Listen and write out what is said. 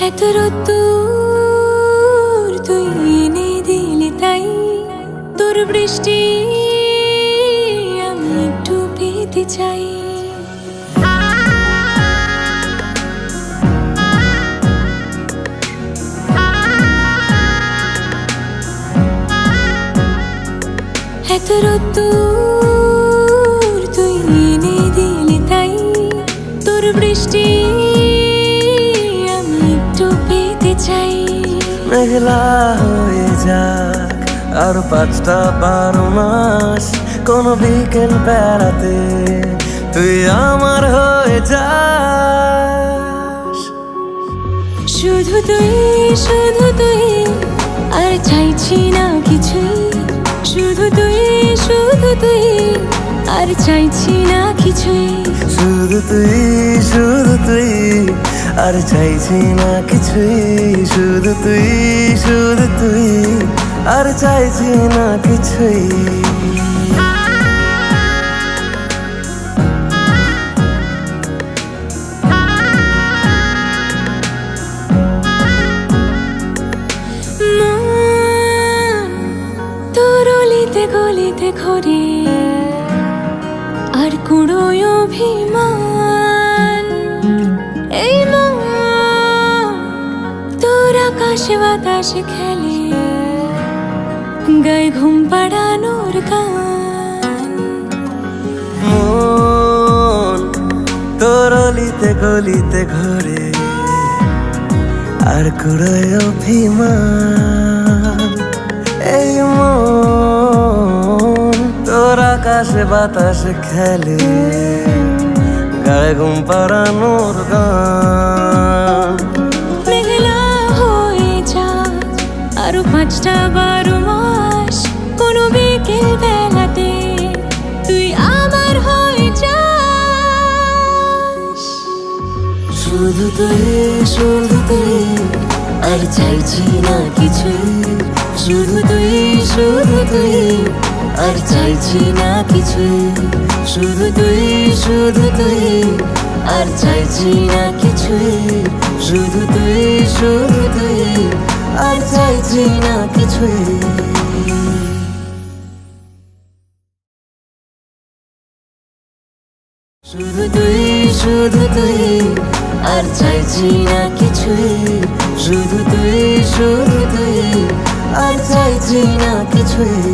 এত রোদ্দুর তুই এনে দিলি তাই তোর বৃষ্টি আমি একটু পেতে চাই। এত রোদ্দুর তুই এনে দিলি তাই তোর বৃষ্টি আমি একটু পেতে চাই। মেঘলা হয়ে যাক আর 5টা-12 মাস, কোনো বিকেল বেড়াতে তুই আমার হয়ে যাস। শুধু তুই আর চাইছি না কিছুই, শুধু তুই আর চাইছি না কিছুই। শুধু তুই আর চাইছি না কিছুই, শুধু তুই আর চাইছি না কিছুই। তোর অলিতে গলিতে ঘরে আর কুড়োয় অভিমান, এই মন তোর আকাশে বাতাসে খেলে গায়ে ঘুম পাড়ানোর গান। মন তোর অলিতে গলিতে ঘরে আর কুড়োয় অভিমান, এই মন তোর আকাশে বাতাসে খেলে গায়ে ঘুম পাড়ানোর গান। মেঘলা হয়ে যাক আরো 5টা-12 মাস, কোনো বিকেল বেলাতে তুই আমার হয়ে যাস। শুধু তুই আর চাইছি না কিছুই, শুধু তুই আর চাইছি না কিছুই, শুধু তুই আর চাইছি না কিছুই, শুধু তুই আর চাইছি না কিছুই। শুধু তুই আর চাইছি না কিছুই, শুধু তুই আর চাইছি না কিছুই।